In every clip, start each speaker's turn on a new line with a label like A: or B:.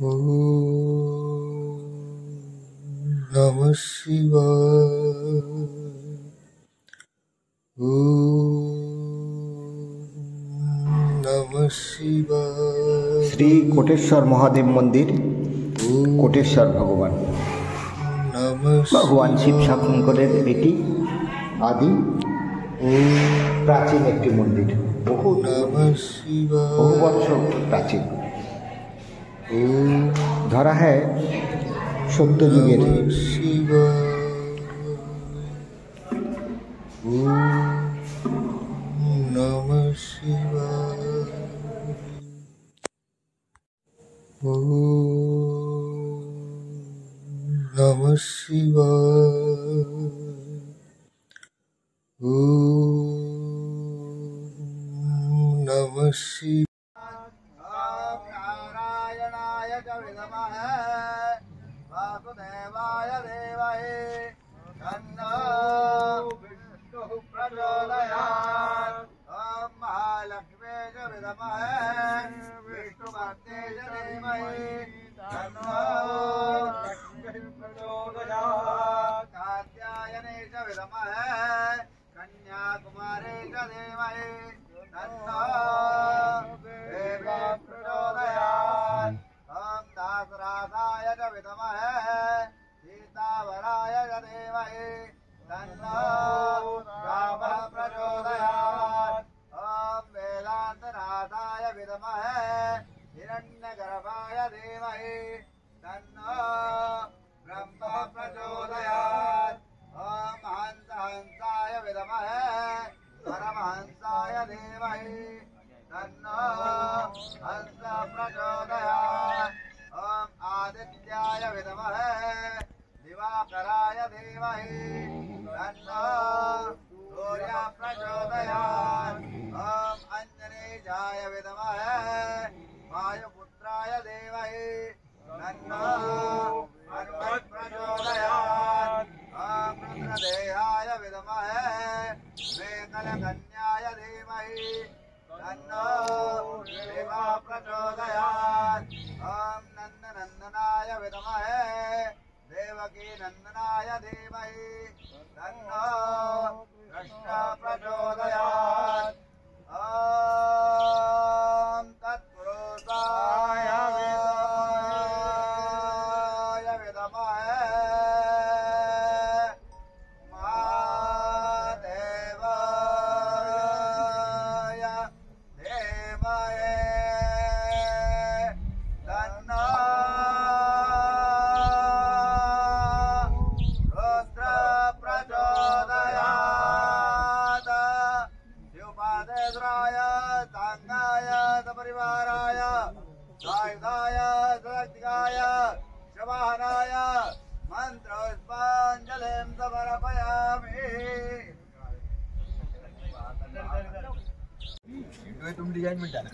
A: Om Namah Shivaya. Om Namah Shivaya.
B: Shri Koteshwar Mahadev মন্দির, কোটেশ্বর ভগবান ভগবান শিব শঙ্করের এটি আদি প্রাচীন একটি মন্দির, বহু বর্ষ প্রাচীন। ধরা হয় সত্যযুগের।
A: Namah Shivaya. Om Namah Shivaya. Om Namah Shivaya.
C: नारायणाय च विद्महे वासुदेवाय धीमहि तन्नो विष्णुः प्रचोदयात्। ॐ महालक्ष्मी च विद्महे विष्णुपत्नी च धीमहि तन्नो लक्ष्मीः प्रचोदयात्। कात्यायनी च विद्महे कन्याकुमारी च धीमहि तन्नो देवी प्रचोदयात्। ॐ दासराधाय च विद्महे सीतावराय च धीमहि तन्नो रामः प्रचोदयात्। ॐ वेदान्तनाथाय विद्महे हिरण्यगर्भाय धीमहि तन्नो ब्रह्मः प्रचोदयात्। ॐ हंसाय विद्महे परमहंसाय धीमहि तन्नो हंस प्रचोदयात्। ॐ आदित्याय विद्महे दिवाकराय धीमहि तन्नो सूर्यः प्रचोदयात्। ॐ अंजनीजाय विद्महे वायुपुत्राय धीमहि तन्नो हनुमत् प्रचोदयात्। ॐ रुद्रदेहाय विद्महे मेखलकन्याय धीमहि तन्नो शिवः प्रचोदयात्। ॐ नन्दनन्दनाय विद्महे देवकीनन्दनाय धीमहि तन्नो कृष्णः प्रचोदयात्। ॐ तत्पुरुषाय विद्महे महादेवाय धीमहि तन्नो रुद्रः प्रचोदयात्। शिवपादेश्वराय साङ्गाय सपरिवाराय सायुधाय सशक्तिकाय शवाहनाय मन्त्रोष्पाञ्जलिं समर्पयामि। तुम डिजाइन में डाल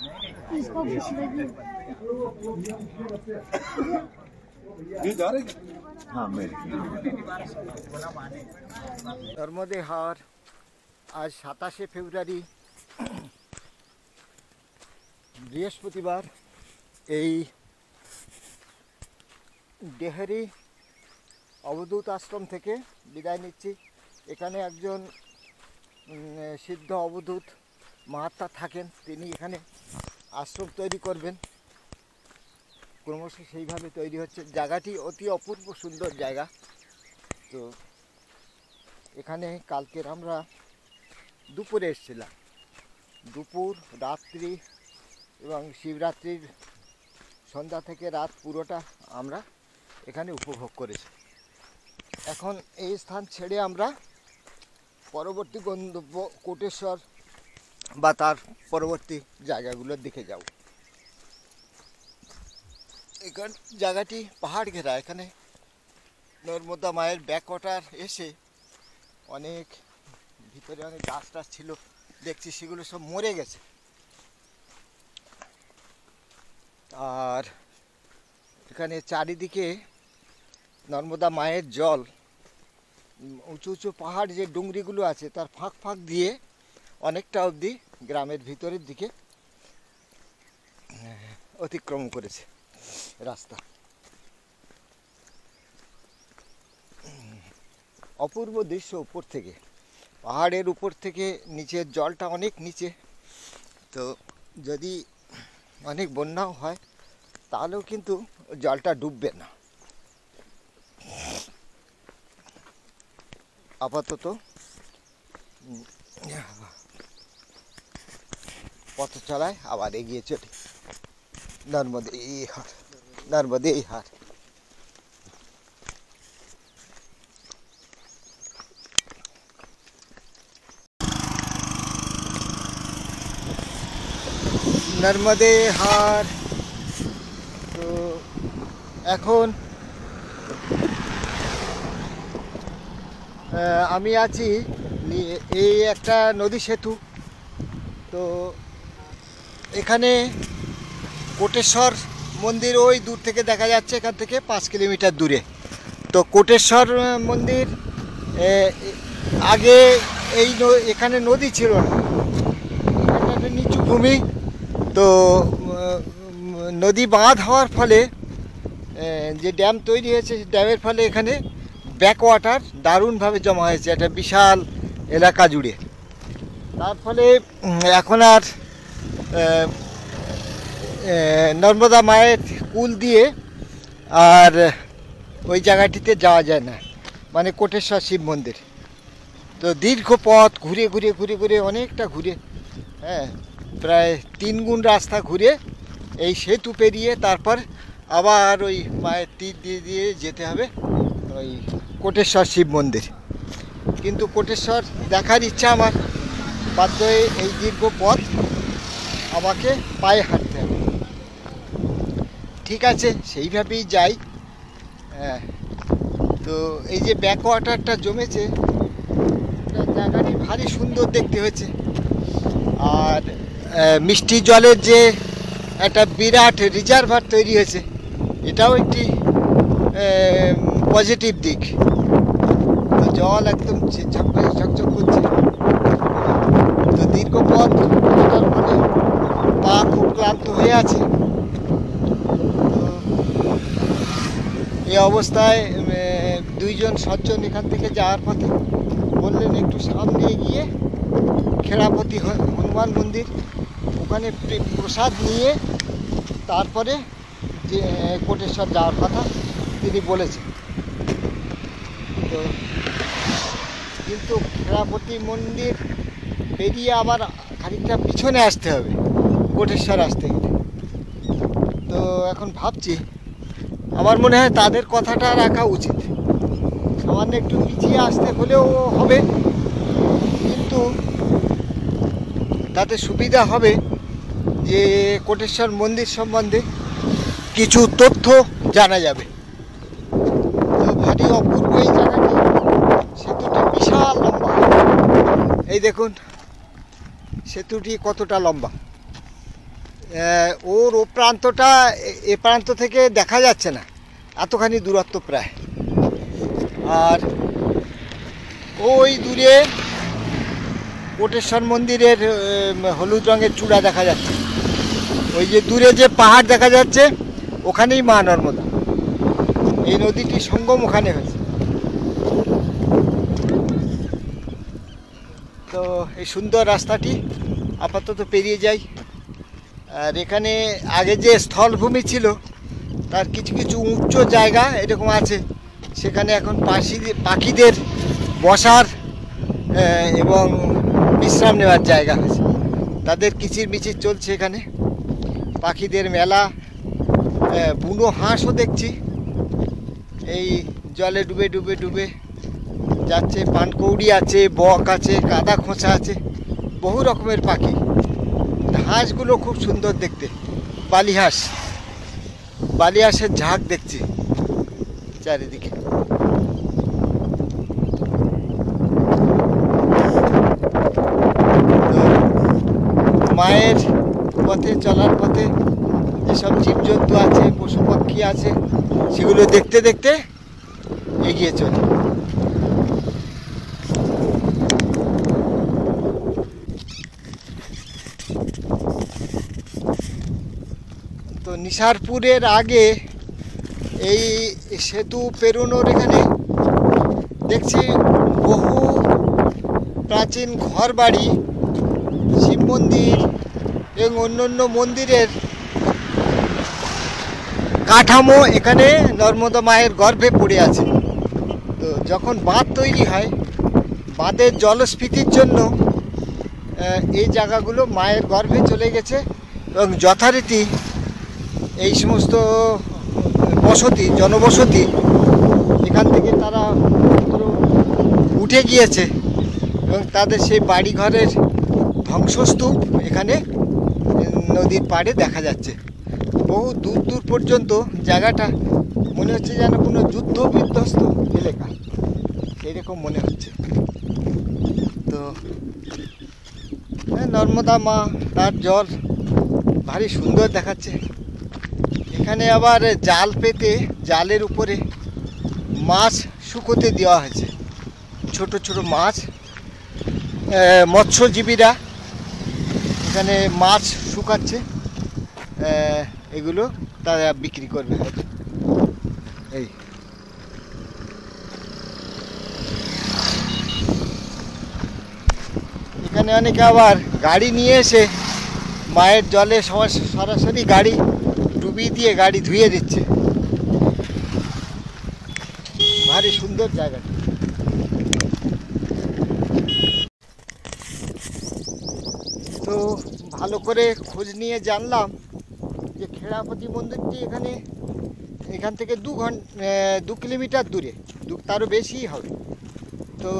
B: নর্মদে হাওর আজ 27শে ফেব্রুয়ারি বৃহস্পতিবার। এই ডেহারি অবধূত আশ্রম থেকে বিদায় নিচ্ছি। এখানে একজন সিদ্ধ অবধূত মহাত্মা থাকেন, তিনি এখানে আশ্রম তৈরি করবেন। ক্রমশ সেইভাবে তৈরি হচ্ছে। জায়গাটি অতি অপূর্ব সুন্দর জায়গা। তো এখানে কালকের আমরা দুপুরে এসেছিলাম। দুপুর, রাত্রি এবং শিবরাত্রির সন্ধ্যা থেকে রাত পুরোটা আমরা এখানে উপভোগ করেছি। এখন এই স্থান ছেড়ে আমরা পরবর্তী গন্তব্য কোটেশ্বর বা তার পরবর্তী জায়গাগুলোর দিকে যাব। এখান জায়গাটি পাহাড় ঘেরা। এখানে নর্মদা মায়ের ব্যাকওয়াটার এসে অনেক ভিতরে অনেক গাছ টাছ ছিল দেখছি, সেগুলো সব মরে গেছে। আর এখানে চারিদিকে নর্মদা মায়ের জল, উঁচু উঁচু পাহাড় যে ডুংরিগুলো আছে তার ফাঁক ফাঁক দিয়ে অনেকটা অবধি গ্রামের ভিতরের দিকে অতিক্রম করেছে। রাস্তা। অপূর্ব দৃশ্য উপর থেকে, পাহাড়ের উপর থেকে নিচের জলটা অনেক নিচে, তো যদি অনেক বন্যাও হয় তাহলেও কিন্তু জলটা ডুববে না। আপাতত পথ চলায় আবার এগিয়ে চলি। নর্মদে এই হার, নর্মদে এই হার। নর্মদে হার। তো এখন আমি আছি এই একটা নদী সেতু। তো এখানে কোটেশ্বর মন্দির ওই দূর থেকে দেখা যাচ্ছে, এখান থেকে 5 কিলোমিটার দূরে। তো কোটেশ্বর মন্দির আগে এখানে নদী ছিল না, এখানে একটা নিচু ভূমি। তো নদী বাঁধ হওয়ার ফলে যে ড্যাম তৈরি হয়েছে, ড্যামের ফলে এখানে ব্যাক ওয়াটার দারুণভাবে জমা হয়েছে একটা বিশাল এলাকা জুড়ে। তার ফলে এখন আর নর্মদা মায়ের কুল দিয়ে আর ওই জায়গাটিতে যাওয়া যায় না, মানে কোটেশ্বর শিব মন্দির। তো দীর্ঘ পথ ঘুরে ঘুরে ঘুরে ঘুরে অনেকটা ঘুরে, হ্যাঁ, প্রায় 3 গুণ রাস্তা ঘুরে এই সেতু পেরিয়ে তারপর আবার ওই মায়ের তীর দিয়ে দিয়ে যেতে হবে ওই কোটেশ্বর শিব মন্দির। কিন্তু কোটেশ্বর দেখার ইচ্ছা আমার, বাধ্য হয়ে এই দীর্ঘ পথ আমাকে পায়ে হাঁটতে হবে। ঠিক আছে, সেইভাবেই যাই। হ্যাঁ, তো এই যে ব্যাক ওয়াটারটা জমেছে, জায়গাটি ভারী সুন্দর দেখতে হয়েছে। আর মিষ্টি জলের যে একটা বিরাট রিজার্ভার তৈরি হয়েছে, এটাও একটি পজিটিভ দিক। তো জল একদম ঝকঝক করছে। তো দীর্ঘ পথ হাঁটার ফলে পা খুব ক্লান্ত হয়ে আছে। তো এই অবস্থায় 2 জন সজ্জন এখান থেকে যাওয়ার পথে বললেন একটু সামনে গিয়ে খেড়াপতি হনুমান মন্দির, ওখানে প্রসাদ নিয়ে তারপরে যে কোটেশ্বর যাওয়ার কথা তিনি বলেছেন। তো কিন্তু খেড়াপতি মন্দির পেরিয়ে আবার খানিকটা পিছনে আসতে হবে কোটেশ্বর আসতে গেলে। তো এখন ভাবছি, আমার মনে হয় তাদের কথাটা রাখা উচিত। সামান্য একটু পিছিয়ে আসতে হলেও হবে, কিন্তু তাতে সুবিধা হবে যে কোটেশ্বর মন্দির সম্বন্ধে কিছু তথ্য জানা যাবে। তো ভারী অপূর্ব এই জায়গাটি, সেতুটি বিশাল লম্বা। এই দেখুন সেতুটি কতটা লম্বা, ওর ও প্রান্তটা এ প্রান্ত থেকে দেখা যাচ্ছে না, এতখানি দূরত্ব প্রায়। আর ওই দূরে কোটেশ্বর মন্দিরের হলুদ রঙের চূড়া দেখা যাচ্ছে। ওই যে দূরে যে পাহাড় দেখা যাচ্ছে, ওখানেই মা নর্মদা, এই নদীটির সঙ্গম ওখানে হয়েছে। তো এই সুন্দর রাস্তাটি আপাতত পেরিয়ে যাই। আর এখানে আগে যে স্থলভূমি ছিল তার কিছু কিছু উঁচু জায়গা এরকম আছে, সেখানে এখন পাখিদের বসার এবং বিশ্রাম নেওয়ার জায়গা হয়েছে। তাদের কিচিরমিচির চলছে এখানে, পাখিদের মেলা। বুনো হাঁসও দেখছি এই জলে ডুবে ডুবে ডুবে যাচ্ছে। পানকৌড়ি আছে, বক আছে, কাদা খোঁচা আছে, বহু রকমের পাখি। হাঁসগুলো খুব সুন্দর দেখতে, বালিহাঁসের ঝাঁক দেখছি চারিদিকে। মায়ের পথে চলার পথে যেসব জীবজন্তু আছে, পশু পাখি আছে, সেগুলো দেখতে দেখতে এগিয়ে চলে। তো নিসারপুরের আগে এই সেতু পেরোনোর এখানে দেখছি বহু প্রাচীন ঘরবাড়ি, শিব মন্দির এবং অন্যান্য মন্দিরের কাঠামো এখানে নর্মদা মায়ের গর্ভে পড়ে আছে। তো যখন বাঁধ তৈরি হয়, বাঁধের জলস্ফীতির জন্য এই জায়গাগুলো মায়ের গর্ভে চলে গেছে এবং যথারীতি এই সমস্ত বসতি, জনবসতি এখান থেকে তারা উঠে গিয়েছে এবং তাদের সেই বাড়িঘরের ধ্বংসস্তূপ এখানে নদীর পাড়ে দেখা যাচ্ছে। বহু দূর দূর পর্যন্ত জায়গাটা মনে হচ্ছে যেন কোনো যুদ্ধ বিধ্বস্ত এলাকা, এরকম মনে হচ্ছে। তো নর্মদা মা, তার জল ভারী সুন্দর দেখাচ্ছে। এখানে আবার জাল পেতে জালের উপরে মাছ শুকোতে দেওয়া হয়েছে, ছোট ছোট মাছ। মৎস্যজীবীরা এখানে মাছ শুকাচ্ছে, এগুলো তারা বিক্রি করবে। এই এখানে অনেকে আবার গাড়ি নিয়ে এসে মায়ের জলে সরাসরি গাড়ি ডুবিয়ে দিয়ে গাড়ি ধুয়ে দিচ্ছে। ভারী সুন্দর জায়গাটা। তো ভালো করে খোঁজ নিয়ে জানলাম যে খেড়াপতি মন্দিরটি এখান থেকে 2 কিলোমিটার দূরে, তারও বেশিই হবে। তো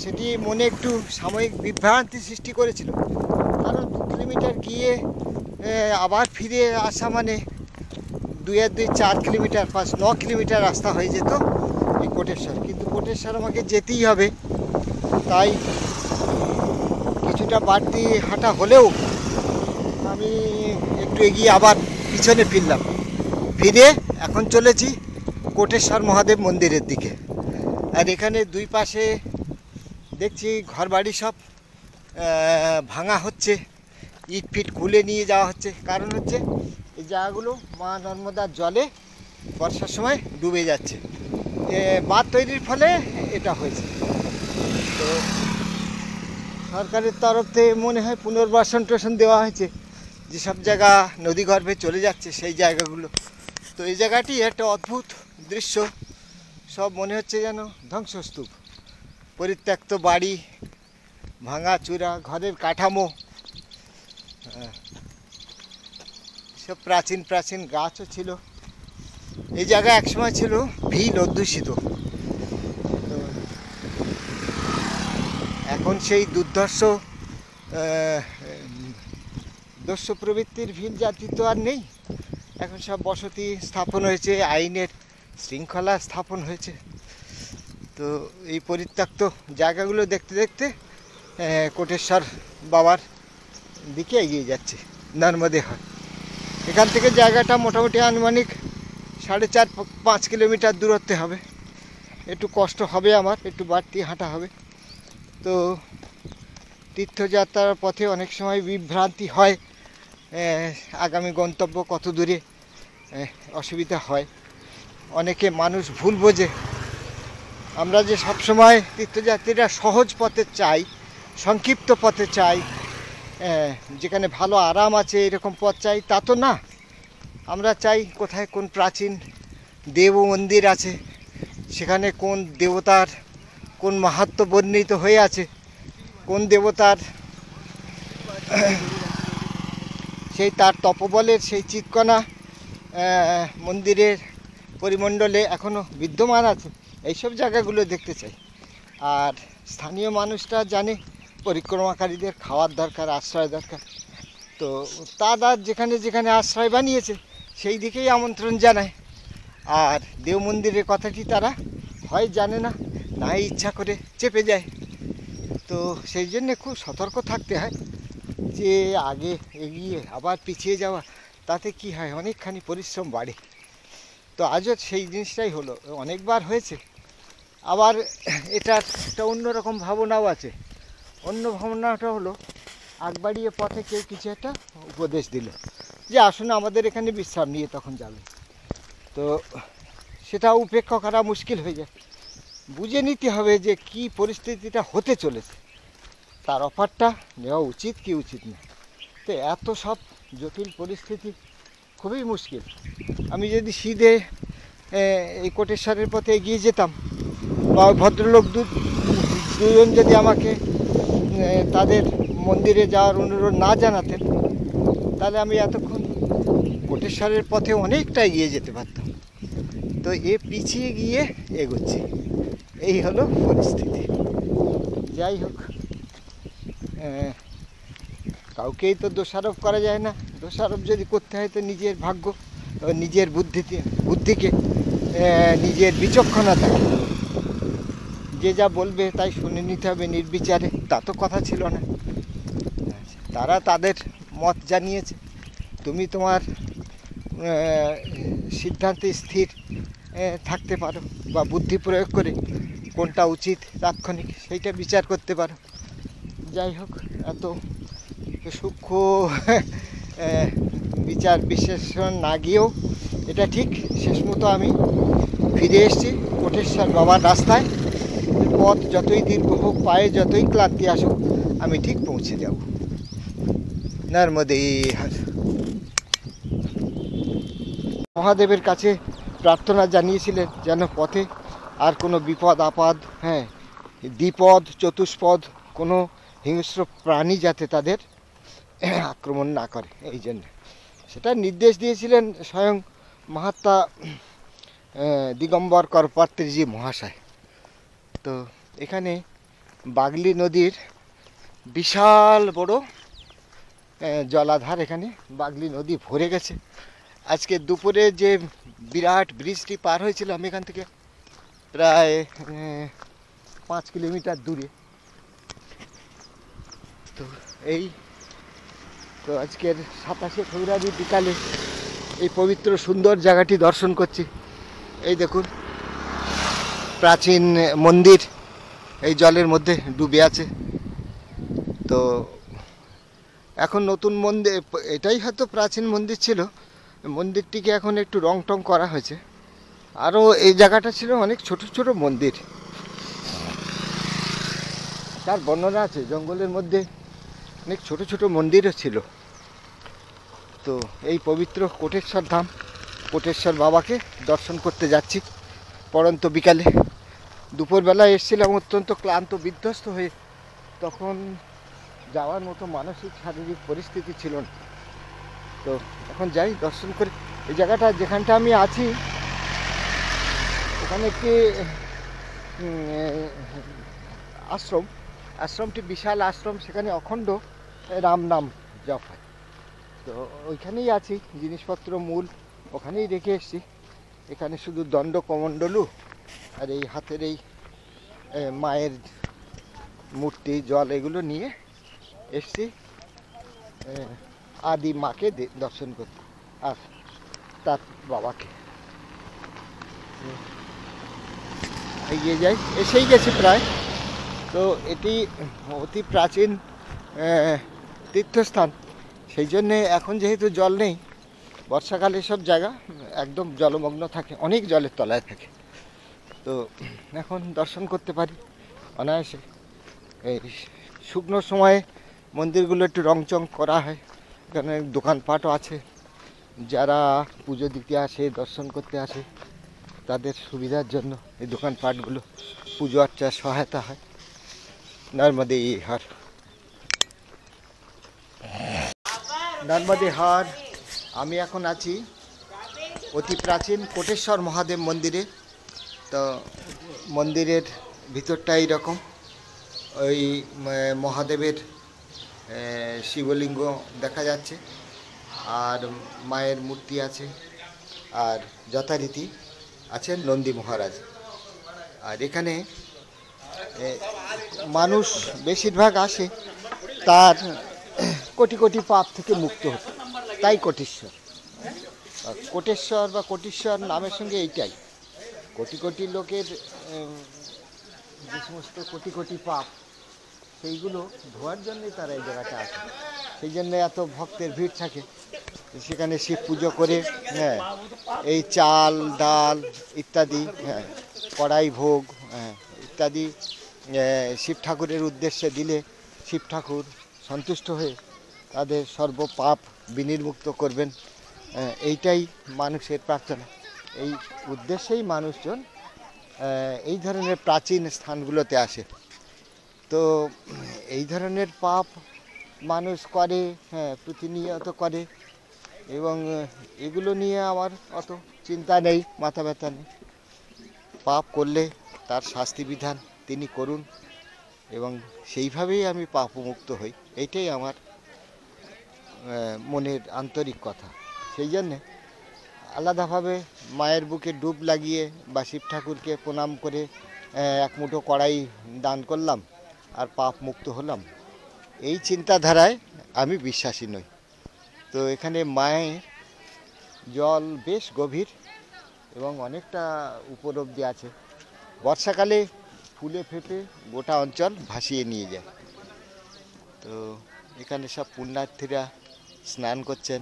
B: সেটি মনে একটু সাময়িক বিভ্রান্তি সৃষ্টি করেছিল, কারণ 2 কিলোমিটার গিয়ে আবার ফিরে আসা মানে 2 আর 2 4 কিলোমিটার, 9 কিলোমিটার রাস্তা হয়ে যেত এই কোটেশ্বর। কিন্তু কোটেশ্বর আমাকে যেতেই হবে, তাই কিছুটা বাড়তি হাঁটা হলেও আমি একটু এগিয়ে আবার পিছনে ফিরলাম। ফিরে এখন চলেছি কোটেশ্বর মহাদেব মন্দিরের দিকে। আর এখানে দুই পাশে দেখছি ঘরবাড়ি সব ভাঙা হচ্ছে, ইট ফিট খুলে নিয়ে যাওয়া হচ্ছে। কারণ হচ্ছে এই জায়গাগুলো মা নর্মদার জলে বর্ষার সময় ডুবে যাচ্ছে। বাঁধ তৈরির ফলে এটা হয়েছে। তো সরকারের তরফ থেকে মনে হয় পুনর্বাসন টোসন দেওয়া হয়েছে, যেসব জায়গা নদীগর্ভে চলে যাচ্ছে সেই জায়গাগুলো। তো এই জায়গাটি একটা অদ্ভুত দৃশ্য, সব মনে হচ্ছে যেন ধ্বংসস্তূপ, পরিত্যক্ত বাড়ি, ভাঙা চূড়া ঘরের কাঠামো, সব প্রাচীন প্রাচীন গাছও ছিল। এই জায়গা একসময় ছিল ভিল অধ্যুষিত। এখন সেই দুর্ধর্ষ দস্যু প্রবৃত্তির ভিল জাতি তো আর নেই। এখন সব বসতি স্থাপন হয়েছে, আইনের শৃঙ্খলা স্থাপন হয়েছে। তো এই পরিত্যক্ত জায়গাগুলো দেখতে দেখতে কোটেশ্বর বাবার দিকে এগিয়ে যাচ্ছে নর্মদে হয়। এখান থেকে জায়গাটা মোটামুটি আনুমানিক 4.5-5 কিলোমিটার দূরত্বে হবে। একটু কষ্ট হবে আমার, একটু বাড়তি হাঁটা হবে। তো তীর্থযাত্রার পথে অনেক সময় বিভ্রান্তি হয়, আগামী গন্তব্য কত দূরে, অসুবিধা হয়। অনেকে মানুষ ভুল বোঝে। আমরা যে সবসময় তীর্থযাত্রীরা সহজ পথে চাই, সংক্ষিপ্ত পথে চাই, যেখানে ভালো আরাম আছে এরকম পথ চাই, তা তো না। আমরা চাই কোথায় কোন প্রাচীন দেব মন্দির আছে, সেখানে কোন দেবতার কোন মাহাত্ম্য বর্ণিত হয়ে আছে, কোন দেবতার সেই তার তপবলের সেই চিৎকণা মন্দিরের পরিমণ্ডলে এখনও বিদ্যমান আছে, এইসব জায়গাগুলো দেখতে চাই। আর স্থানীয় মানুষরা জানে পরিক্রমাকারীদের খাওয়ার দরকার, আশ্রয় দরকার। তো তারা যেখানে যেখানে আশ্রয় বানিয়েছে সেই দিকেই আমন্ত্রণ জানায়। আর দেব মন্দিরের কথাটি তারা হয় জানে না, না ইচ্ছা করে চেপে যায়। তো সেই জন্যে খুব সতর্ক থাকতে হয় যে আগে এগিয়ে আবার পিছিয়ে যাওয়া, তাতে কি হয় অনেকখানি পরিশ্রম বাড়ে। তো আজও সেই জিনিসটাই হলো, অনেকবার হয়েছে। আবার এটার একটা অন্যরকম ভাবনাও আছে। অন্য ভাবনাটা হলো আগ বাড়িয়ে পথে কেউ কিছু একটা উপদেশ দিল যে আসুন আমাদের এখানে বিশ্রাম নিয়ে তখন যাবে। তো সেটা উপেক্ষা করা মুশকিল হয়ে যায়। বুঝে নিতে হবে যে কি পরিস্থিতিটা হতে চলেছে, তার অফারটা নেওয়া উচিত কি উচিত না। তো এত সব জটিল পরিস্থিতি খুবই মুশকিল। আমি যদি সিধে এই কোটেশ্বরের পথে এগিয়ে যেতাম বা ভদ্রলোক দুজন যদি আমাকে তাদের মন্দিরে যাওয়ার অনুরোধ না জানাতেন, তাহলে আমি এতক্ষণ কোটেশ্বরের পথে অনেকটা এগিয়ে যেতে পারতাম। তো এ পিছিয়ে গিয়ে এগোচ্ছি, এই হলো পরিস্থিতি। যাই হোক, কাউকেই তো দোষারোপ করা যায় না। দোষারোপ যদি করতে হয় তো নিজের ভাগ্য, নিজের বুদ্ধিকে, নিজের বিচক্ষণতাকে, যে যা বলবে তাই শুনে নিতে হবে নির্বিচারে, তা তো কথা ছিল না। তারা তাদের মত জানিয়েছে, তুমি তোমার সিদ্ধান্তে স্থির থাকতে পারো বা বুদ্ধি প্রয়োগ করে কোনটা উচিত তাৎক্ষণিক সেইটা বিচার করতে পারো। যাই হোক, এত সূক্ষ্ম বিচার বিশ্লেষণ না গিয়েও এটা ঠিক শেষ মতো আমি ফিরে এসেছি কোটেশ্বর বাবার রাস্তায়। পথ যতই দীর্ঘ হোক, পায়ে যতই ক্লান্তি আসুক, আমি ঠিক পৌঁছে যাব। নর্মদে হর। মহাদেবের কাছে প্রার্থনা জানিয়েছিলেন যেন পথে আর কোনো বিপদ আপদ, দ্বিপদ চতুষ্পদ কোনো হিংস্র প্রাণী যাতে তাদের আক্রমণ না করে, এই জন্য সেটা নির্দেশ দিয়েছিলেন স্বয়ং মহাত্মা দিগম্বর করপাত্রীজি মহাশয়। তো এখানে বাগলি নদীর বিশাল বড় জলাধার, এখানে বাগলি নদী ভরে গেছে। আজকে দুপুরে যে বিরাট ব্রিজটি পার হয়েছিলাম এখান থেকে প্রায় 5 কিলোমিটার দূরে। তো এই তো আজকের 27শে ফেব্রুয়ারি বিকালে এই পবিত্র সুন্দর জায়গাটি দর্শন করছি। এই দেখুন, প্রাচীন মন্দির এই জলের মধ্যে ডুবে আছে। তো এখন নতুন মন্দির, এটাই হয়তো প্রাচীন মন্দির ছিল, মন্দিরটিকে এখন একটু রং টং করা হয়েছে। আরও এই জায়গাটা ছিল অনেক ছোট ছোট মন্দির, তার বর্ণনা আছে। জঙ্গলের মধ্যে অনেক ছোট ছোট মন্দিরও ছিল। তো এই পবিত্র কোটেশ্বর ধাম, কোটেশ্বর বাবাকে দর্শন করতে যাচ্ছি পড়ন্ত বিকালে। দুপুরবেলায় এসেছিলাম অত্যন্ত ক্লান্ত বিধ্বস্ত হয়ে, তখন যাওয়ার মতো মানসিক শারীরিক পরিস্থিতি ছিল না। তো এখন যাই দর্শন করে। এই জায়গাটা যেখানটা আমি আছি ওখানে একটি আশ্রমটি বিশাল আশ্রম, সেখানে অখণ্ড রাম নাম জপ হয়। তো ওইখানেই আছি, জিনিসপত্র মূল ওখানেই রেখে এসেছি। এখানে শুধু দণ্ড কমণ্ডলু আর এই হাতের এই মায়ের মূর্তি, জল, এগুলো নিয়ে এসছি আদি মাকে দর্শন করতে আর তার বাবাকে। এগিয়ে যাই, এসেই গেছি প্রায়। তো এটি অতি প্রাচীন তীর্থস্থান, সেই জন্যে এখন যেহেতু জল নেই, বর্ষাকালে সব জায়গা একদম জলমগ্ন থাকে, অনেক জলের তলায় থাকে। তো এখন দর্শন করতে পারি অনায়াসে। এই শুকনো সময়ে মন্দিরগুলো একটু রংচং করা হয়, এখানে দোকানপাটও আছে। যারা পুজো দিতে আসে, দর্শন করতে আসে, তাদের সুবিধার জন্য এই দোকানপাটগুলো পুজো আর্চার সহায়তা হয়। নর্মদে হর। নর্মদে হর। আমি এখন আছি অতি প্রাচীন কোটেশ্বর মহাদেব মন্দিরে। তো মন্দিরের ভিতরটা এইরকম, ওই মহাদেবের শিবলিঙ্গ দেখা যাচ্ছে আর মায়ের মূর্তি আছে, আর যথারীতি আছেন নন্দী মহারাজ। আর এখানে মানুষ বেশিরভাগ আসে তার কোটি কোটি পাপ থেকে মুক্ত হতে, তাই কোটেশ্বর। কোটেশ্বর বা কোটেশ্বর নামের সঙ্গে এইটাই, কোটি কোটি লোকের যে সমস্ত কোটি কোটি পাপ সেইগুলো ধোয়ার জন্যই তারা এই জায়গাটা আসে। সেই জন্য এত ভক্তের ভিড় থাকে। সেখানে শিব পুজো করে, হ্যাঁ, এই চাল ডাল ইত্যাদি, হ্যাঁ, কড়াই ভোগ, হ্যাঁ, ইত্যাদি শিব ঠাকুরের উদ্দেশ্যে দিলে শিব ঠাকুর সন্তুষ্ট হয়ে তাদের সর্বপাপ বিনির্মুক্ত করবেন। এইটাই মানুষের প্রার্থনা। এই উদ্দেশ্যেই মানুষজন এই ধরনের প্রাচীন স্থানগুলোতে আসে। তো এই ধরনের পাপ মানুষ করে, হ্যাঁ, প্রতিনিয়ত করে, এবং এগুলো নিয়ে আমার অত চিন্তা নেই, মাথা ব্যথা নেই। পাপ করলে তার শাস্তি বিধান তিনি করুন, এবং সেইভাবেই আমি পাপমুক্ত হই। এইটাই আমার মনের আন্তরিক কথা। সেই জন্যে আলাদাভাবে মায়ের বুকে ডুব লাগিয়ে বা শিব ঠাকুরকে প্রণাম করে এক মুঠো কড়াই দান করলাম আর পাপ মুক্ত হলাম, এই চিন্তাধারায় আমি বিশ্বাসী নই। তো এখানে মায়ের জল বেশ গভীর এবং অনেকটা উপর অব্দি আছে। বর্ষাকালে ফুলে ফেপে গোটা অঞ্চল ভাসিয়ে নিয়ে যায়। তো এখানে সব পুণ্যার্থীরা স্নান করছেন।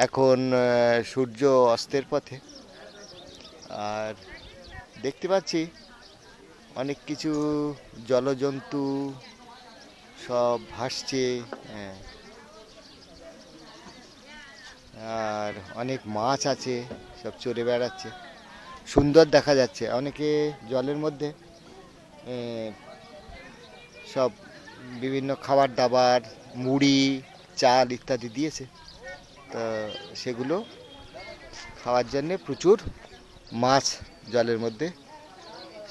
B: এখন সূর্য অস্তের পথে, আর দেখতে পাচ্ছি অনেক কিছু জলজন্তু সব ভাসছে, হ্যাঁ, আর অনেক মাছ আছে, সব চড়ে বেড়াচ্ছে, সুন্দর দেখা যাচ্ছে। অনেকে জলের মধ্যে সব বিভিন্ন খাবার দাবার, মুড়ি, চাল ইত্যাদি দিয়েছে। তো সেগুলো খাওয়ার জন্যে প্রচুর মাছ জলের মধ্যে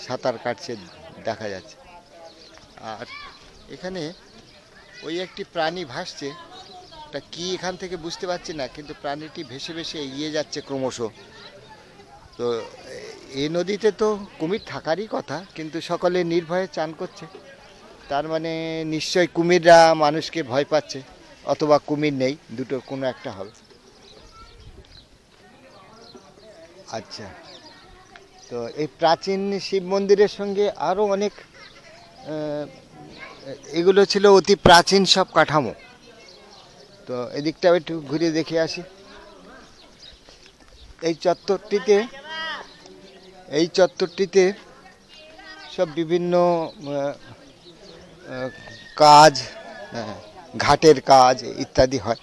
B: সাঁতার কাটছে দেখা যাচ্ছে। আর এখানে ওই একটি প্রাণী ভাসছে, তা কি এখান থেকে বুঝতে পারছি না, কিন্তু প্রাণীটি ভেসে ভেসে এগিয়ে যাচ্ছে ক্রমশ। তো এই নদীতে তো কুমির থাকারই কথা, কিন্তু সকলে নির্ভয়ে চান করছে। তার মানে নিশ্চয় কুমিররা মানুষকে ভয় পাচ্ছে, অথবা কুমির নেই, দুটোর কোনো একটা হবে। আচ্ছা, তো এই প্রাচীন শিব মন্দিরের সঙ্গে আরও অনেক এগুলো ছিল অতি প্রাচীন সব কাঠামো। তো এদিকটাও একটু ঘুরে দেখে আসি। এই চত্বরটিতে সব বিভিন্ন কাজ, ঘাটের কাজ ইত্যাদি হয়।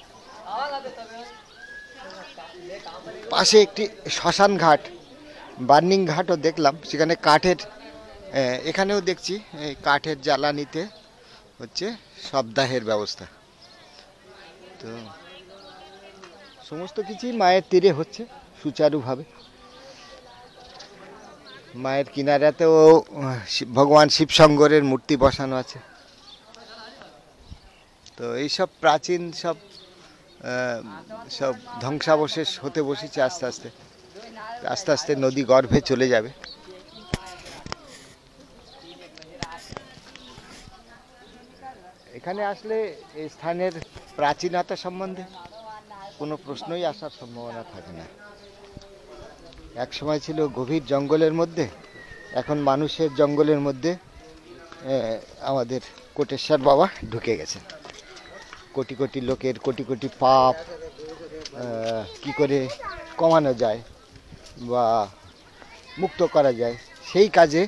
B: পাশে একটি শ্মশান ঘাট, বার্নিং ঘাটও দেখলাম। সেখানে কাঠের, এখানেও দেখছি এই কাঠের জ্বালানিতে হচ্ছে শবদাহের ব্যবস্থা। তো সমস্ত কিছুই মায়ের তীরে হচ্ছে সুচারুভাবে। মায়ের কিনারাতেও ভগবান শিবশঙ্করের মূর্তি বসানো আছে। তো এইসব প্রাচীন সব ধ্বংসাবশেষ হতে বসেছে আস্তে আস্তে আস্তে আস্তে নদী গর্ভে চলে যাবে। এখানে আসলে এই স্থানের প্রাচীনতা সম্বন্ধে কোনো প্রশ্নই আসার সম্ভাবনা থাকে না। এক সময় ছিল গভীর জঙ্গলের মধ্যে, এখন মানুষের জঙ্গলের মধ্যে আমাদের কোটেশ্বর বাবা ঢুকে গেছেন। কোটি কোটি লোকের কোটি কোটি পাপ কি করে কমানো যায় বা মুক্ত করা যায়, সেই কাজে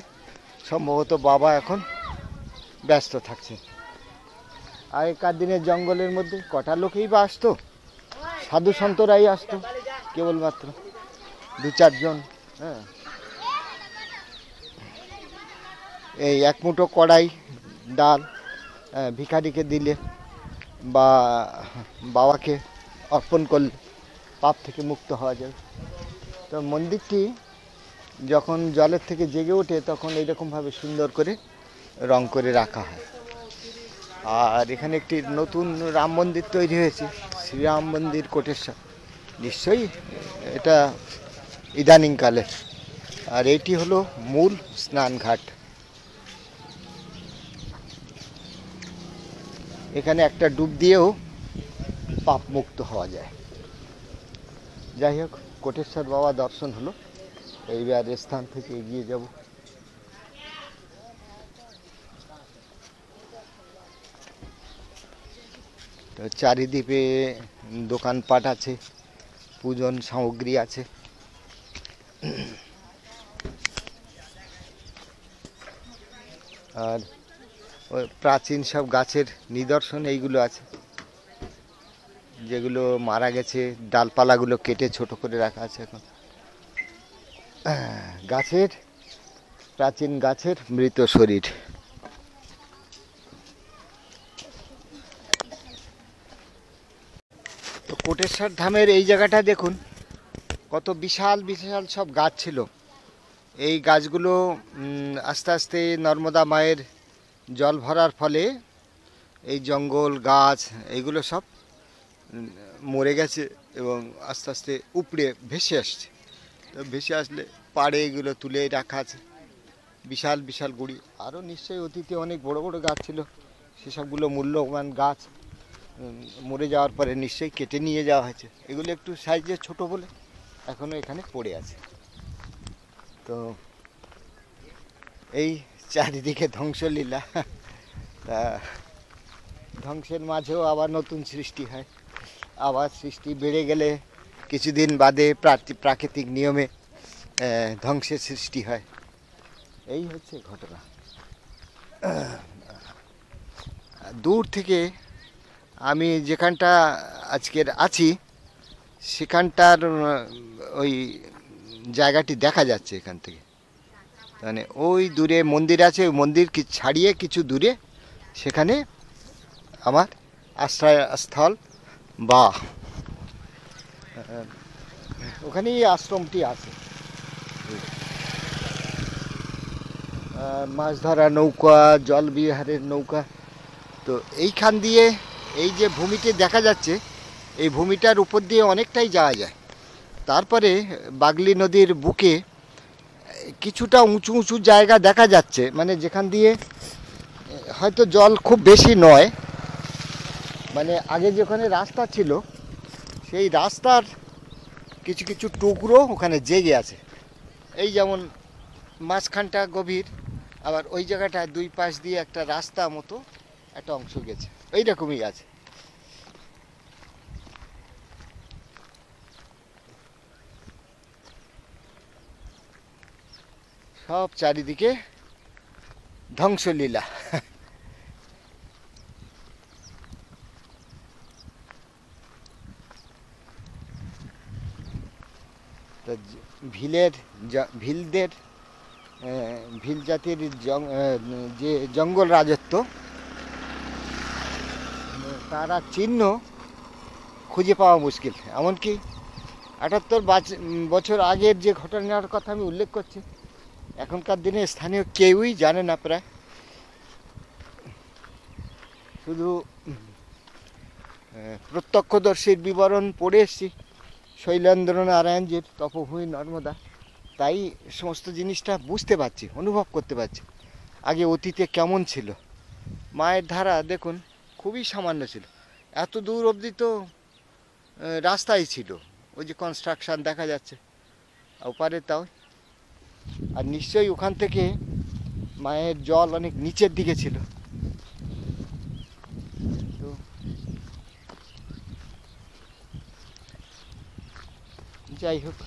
B: সম্ভবত বাবা এখন ব্যস্ত থাকছে। আগেকার দিনের জঙ্গলের মধ্যে কটা লোকেই বা আসতো, সাধু সন্তরাই আসতো কেবলমাত্র, দু চারজন। হ্যাঁ, এই এক মুঠো কড়াই ডাল ভিখারিকে দিলে বা বাবাকে অর্পণ করলে পাপ থেকে মুক্ত হওয়া যাবে। তো মন্দিরটি যখন জলের থেকে জেগে ওঠে তখন এইরকমভাবে সুন্দর করে রং করে রাখা হয়। আর এখানে একটি নতুন রাম মন্দির তৈরি হয়েছে, শ্রীরাম মন্দির কোটেশ্বর। নিশ্চয়ই এটা ইদানিংকালের। আর এটি হলো মূল স্নানঘাট। এখানে একটা ডুব দিয়েও পাপ মুক্ত হওয়া যায়। যাই হোক, কোটেশ্বর বাবা দর্শন হলো। এইবার স্থান থেকে এগিয়ে যাব। তো চারিদিকে দোকানপাট আছে, পূজন সামগ্রী আছে। আর ওই প্রাচীন সব গাছের নিদর্শন এইগুলো আছে, যেগুলো মারা গেছে, ডালপালাগুলো কেটে ছোট করে রাখা আছে। এখন গাছের, প্রাচীন গাছের মৃত শরীর। তো কোটেশ্বর ধামের এই জায়গাটা দেখুন, কত বিশাল বিশাল সব গাছ ছিল। এই গাছগুলো আস্তে আস্তে নর্মদা মায়ের জল ভরার ফলে এই জঙ্গল গাছ এইগুলো সব মরে গেছে এবং আস্তে আস্তে উপড়ে ভেসে আসছে। তো ভেসে আসলে পাড়ে এগুলো তুলে রাখা আছে, বিশাল বিশাল গুড়ি। আরও নিশ্চয়ই অতীতে অনেক বড় বড় গাছ ছিল, সেসবগুলো মূল্যবান গাছ মরে যাওয়ার পরে নিশ্চয়ই কেটে নিয়ে যাওয়া হয়েছে। এগুলো একটু সাইজে ছোট বলে এখনও এখানে পড়ে আছে। তো এই চারিদিকে ধ্বংসলীলা, তা ধ্বংসের মাঝেও আবার নতুন সৃষ্টি হয়। আবার সৃষ্টি বেড়ে গেলে কিছুদিন বাদে প্রাকৃতিক নিয়মে ধ্বংসের সৃষ্টি হয়। এই হচ্ছে ঘটনা। দূর থেকে আমি যেখানটা আজকের আছি সেখানটার ওই জায়গাটি দেখা যাচ্ছে এখান থেকে। মানে ওই দূরে মন্দির আছে, ওই মন্দির ছাড়িয়ে কিছু দূরে সেখানে আমার আশ্রয়স্থল বা ওখানেই আশ্রমটি আছে। মাছ ধরা নৌকা, জল বিহারের নৌকা। তো এইখান দিয়ে এই যে ভূমিটি দেখা যাচ্ছে, এই ভূমিটার উপর দিয়ে অনেকটাই যাওয়া যায়। তারপরে বাগলি নদীর বুকে কিছুটা উঁচু উঁচু জায়গা দেখা যাচ্ছে, মানে যেখান দিয়ে হয়তো জল খুব বেশি নয়। মানে আগে যেখানে রাস্তা ছিল সেই রাস্তার কিছু কিছু টুকরো ওখানে জেগে আছে। এই যেমন মাঝখানটা গভীর, আবার ওই জায়গাটায় দুই পাশ দিয়ে একটা রাস্তা মতো একটা অংশ গেছে, এইরকমই আছে। সব চারিদিকে ধ্বংসলীলা। তো ভিলদের ভিল জাতির যে জঙ্গল রাজত্ব, তারা চিহ্ন খুঁজে পাওয়া মুশকিল। এমনকি ৭৮ বছর আগের যে ঘটনার কথা আমি উল্লেখ করছি, এখনকার দিনে স্থানীয় কেউই জানে না প্রায়। শুধু প্রত্যক্ষদর্শীর বিবরণ পড়ে এসেছি শৈলেন্দ্র নারায়ণজির তপভূমি নর্মদা, তাই সমস্ত জিনিসটা বুঝতে পারছি, অনুভব করতে পারছি আগে অতীতে কেমন ছিল। মায়ের ধারা দেখুন খুবই সামান্য ছিল, এত দূর অবধি তো রাস্তাই ছিল, ওই যে কনস্ট্রাকশান দেখা যাচ্ছে ওপারে তাও। আর নিশ্চয়ই ওখান থেকে মায়ের জল অনেক নিচের দিকে ছিল। তো যাই হোক,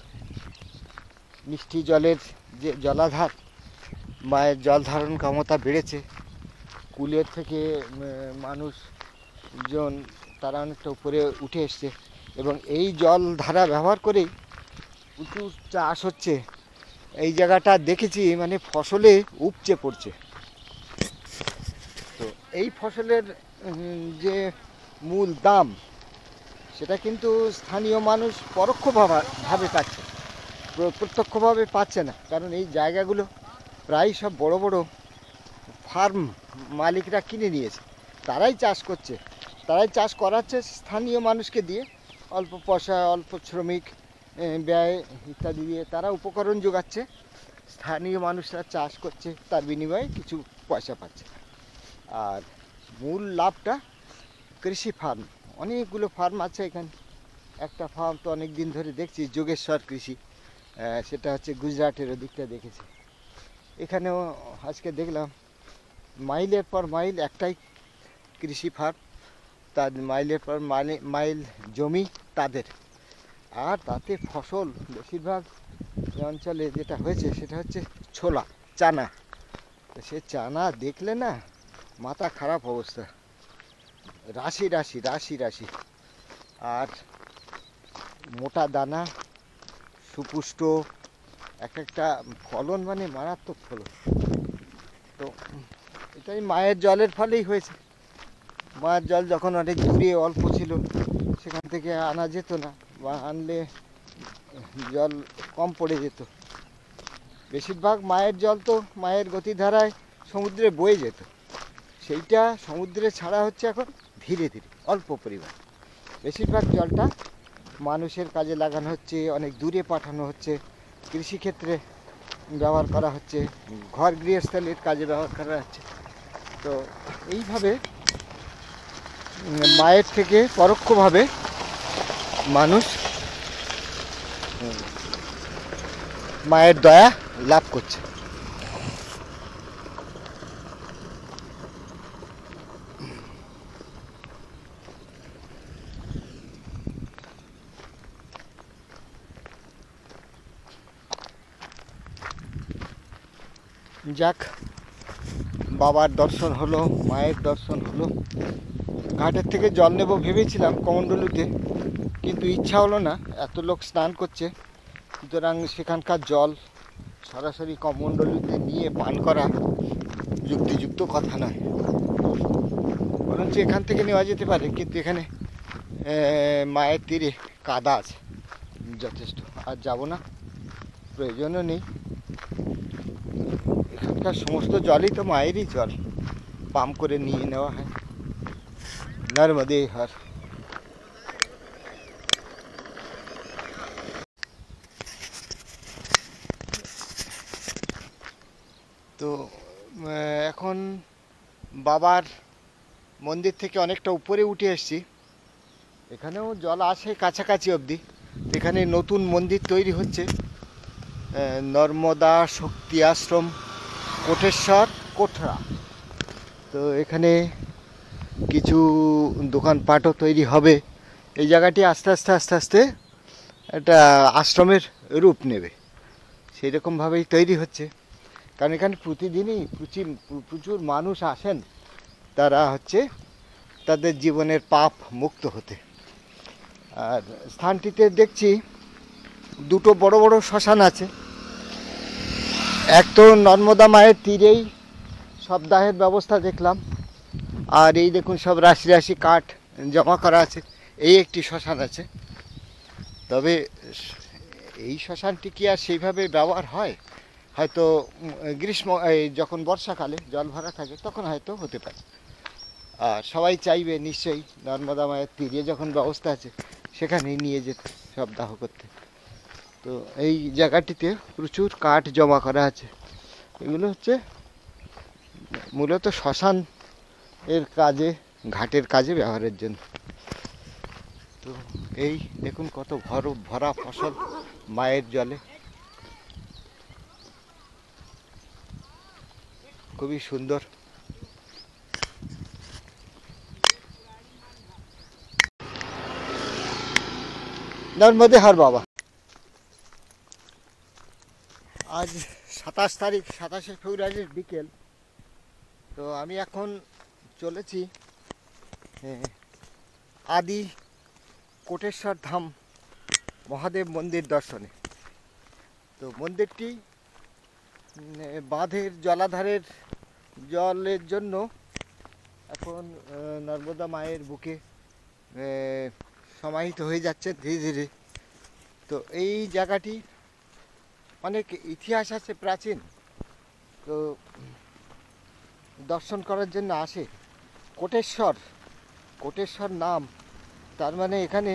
B: মিষ্টি জলের যে জলাধার, মায়ের জল ধারণ ক্ষমতা বেড়েছে। কুলের থেকে মানুষজন তারা অনেকটা উপরে উঠে এসছে এবং এই জল ধারা ব্যবহার করেই প্রচুর চাষ হচ্ছে। এই জায়গাটা দেখেছি, মানে ফসলে উপচে পড়ছে। তো এই ফসলের যে মূল দাম, সেটা কিন্তু স্থানীয় মানুষ পরোক্ষভাবে পাচ্ছে, প্রত্যক্ষভাবে পাচ্ছে না। কারণ এই জায়গাগুলো প্রায় সব বড় বড় ফার্ম মালিকরা কিনে নিয়েছে, তারাই চাষ করছে, তারাই চাষ করাচ্ছে স্থানীয় মানুষকে দিয়ে, অল্প পয়সা, অল্প শ্রমিক ব্যয় ইত্যাদি দিয়ে তারা উপকরণ যোগাচ্ছে, স্থানীয় মানুষরা চাষ করছে, তার বিনিময়ে কিছু পয়সা পাচ্ছে। আর মূল লাভটা কৃষি ফার্ম, অনেকগুলো ফার্ম আছে এখানে। একটা ফার্ম তো অনেক দিন ধরে দেখছি, যোগেশ্বর কৃষি, সেটা হচ্ছে গুজরাটের ওদিকটা দেখেছি। এখানেও আজকে দেখলাম মাইলের পর মাইল একটাই কৃষি ফার্ম, তার মাইলের পর মাইল জমি তাদের, আর তাতে ফসল বেশিরভাগ এই অঞ্চলে যেটা হয়েছে সেটা হচ্ছে ছোলা, চানা। তো সে চানা দেখলে না মাথা খারাপ অবস্থা, রাশি রাশি রাশি রাশি, আর মোটা দানা, সুপুষ্ট, এক একটা ফলন মানে মারাত্মক ফলন। তো এটাই মায়ের জলের ফলেই হয়েছে। মায়ের জল যখন অনেক দূরে অল্প ছিল সেখান থেকে আনা যেত না, বা আনলে জল কম পড়ে যেত। বেশিরভাগ মায়ের জল তো মায়ের গতিধারায় সমুদ্রে বয়ে যেত, সেইটা সমুদ্রে ছাড়া হচ্ছে এখন ধীরে ধীরে অল্প পরিমাণ। বেশিরভাগ জলটা মানুষের কাজে লাগানো হচ্ছে, অনেক দূরে পাঠানো হচ্ছে, কৃষিক্ষেত্রে ব্যবহার করা হচ্ছে, ঘর গৃহস্থলীর কাজে ব্যবহার করা হচ্ছে। তো এইভাবে মায়ের থেকে পরোক্ষভাবে মানুষ মায়ের দয়া লাভ করছে। যাক, বাবার দর্শন হলো, মায়ের দর্শন হলো। ঘাটের থেকে জল নেব ভেবেছিলাম কমণ্ডলুতে, কিন্তু ইচ্ছা হলো না, এত লোক স্নান করছে, সুতরাং সেখানকার জল সরাসরি কমণ্ডলুতে নিয়ে পান করা যুক্তিযুক্ত কথা নয়। বরঞ্চ এখান থেকে নেওয়া যেতে পারে, কিন্তু এখানে মায়ের তীরে কাদা আছে যথেষ্ট, আর যাব না, প্রয়োজনও নেই। এখানকার সমস্ত জলই তো মায়েরই জল, পাম্প করে নিয়ে নেওয়া হয়। নর্মদে হর। তো এখন বাবার মন্দির থেকে অনেকটা উপরে উঠে এসেছি, এখানেও জল আসে কাছাকাছি অবধি। এখানে নতুন মন্দির তৈরি হচ্ছে, নর্মদা শক্তি আশ্রম কোটেশ্বর কোঠরা। তো এখানে কিছু দোকানপাটও তৈরি হবে। এই জায়গাটি আস্তে আস্তে আস্তে আস্তে একটা আশ্রমের রূপ নেবে, সেই রকমভাবেই তৈরি হচ্ছে। কারণ এখানে প্রতিদিনই প্রচুর মানুষ আসেন, তারা হচ্ছে তাদের জীবনের পাপ মুক্ত হতে। আর স্থানটিতে দেখছি দুটো বড় বড় শ্মশান আছে। এক তো নর্মদা মায়ের তীরেই শবদাহের ব্যবস্থা দেখলাম, আর এই দেখুন সব রাশি রাশি কাঠ জমা করা আছে, এই একটি শ্মশান আছে। তবে এই শ্মশানটি কি আর সেইভাবে ব্যবহার হয়? হয়তো গ্রীষ্ম যখন বর্ষাকালে জল ভরা থাকে তখন হয়তো হতে পারে। আর সবাই চাইবে নিশ্চয়ই নর্মদা মায়ের তীরে যখন ব্যবস্থা আছে সেখানেই নিয়ে যেতে শবদাহ করতে। তো এই জায়গাটিতে প্রচুর কাঠ জমা করা আছে, এগুলো হচ্ছে মূলত শ্মশান এর কাজে, ঘাটের কাজে ব্যবহারের জন্য। তো এই দেখুন কত ভরা ফসল মায়ের জলে, খুবই সুন্দর। নর্মদে হর বাবা। আজ 27 তারিখ, 27শে ফেব্রুয়ারির বিকেল। তো আমি এখন চলেছি আদি কোটেশ্বর ধাম মহাদেব মন্দির দর্শনে। তো মন্দিরটি বাঁধের জলাধারের জলের জন্য এখন নর্মদা মায়ের বুকে সমাহিত হয়ে যাচ্ছে ধীরে ধীরে। তো এই জায়গাটি অনেক ইতিহাস আছে প্রাচীন, তো দর্শন করার জন্য আসে। কোটেশ্বর নাম, তার মানে এখানে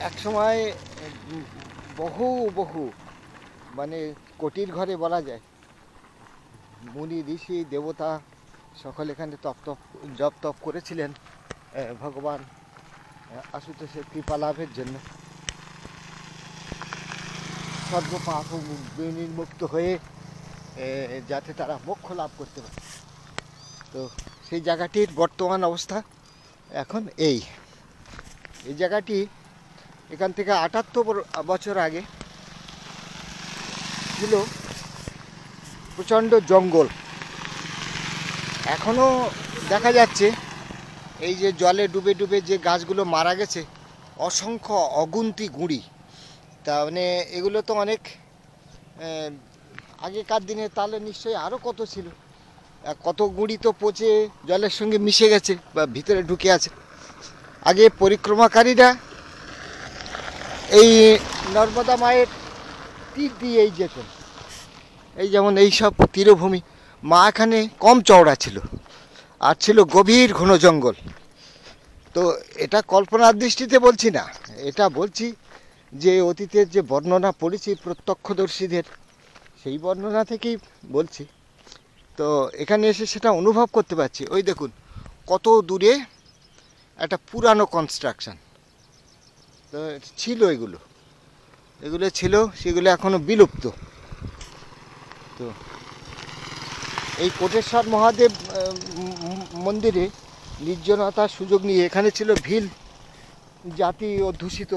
B: এক সময় বহু মানে কোটির ঘরে বলা যায়, মুনি ঋষি দেবতা সকল এখানে জপ তপ করেছিলেন ভগবান আশুতোষের কৃপা লাভের জন্য, সর্ব পাপ নির্মুক্ত হয়ে যাতে তারা মোক্ষ লাভ করতে পারে। তো সেই জায়গাটির বর্তমান অবস্থা এখন এই জায়গাটি এখান থেকে ৭৮ বছর আগে ছিল প্রচণ্ড জঙ্গল। এখনও দেখা যাচ্ছে এই যে জলে ডুবে ডুবে যে গাছগুলো মারা গেছে, অসংখ্য অগুন্তি গুঁড়ি। তা মানে এগুলো তো অনেক আগেকার দিনে, তাহলে নিশ্চয়ই আরও কত ছিল, কত গুঁড়ি তো পচে জলের সঙ্গে মিশে গেছে বা ভিতরে ঢুকে আছে। আগে পরিক্রমাকারীরা এই নর্মদা মায়ের তীর দিয়েই যেতেন। এই যেমন এই সব তীরভূমি, মা এখানে কম চওড়া ছিল আর ছিল গভীর ঘন জঙ্গল। তো এটা কল্পনার দৃষ্টিতে বলছি না, এটা বলছি যে অতীতের যে বর্ণনা পড়েছি প্রত্যক্ষদর্শীদের, সেই বর্ণনা থেকেই বলছি। তো এখানে এসে সেটা অনুভব করতে পারছি। ওই দেখুন কত দূরে একটা পুরানো কনস্ট্রাকশন তো ছিল, এগুলো ছিল, সেগুলো এখনো বিলুপ্ত। তো এই কোটেশ্বর মহাদেব মন্দিরে নির্জনতার সুযোগ নিয়ে এখানে ছিল ভিল জাতি অধ্যুষিত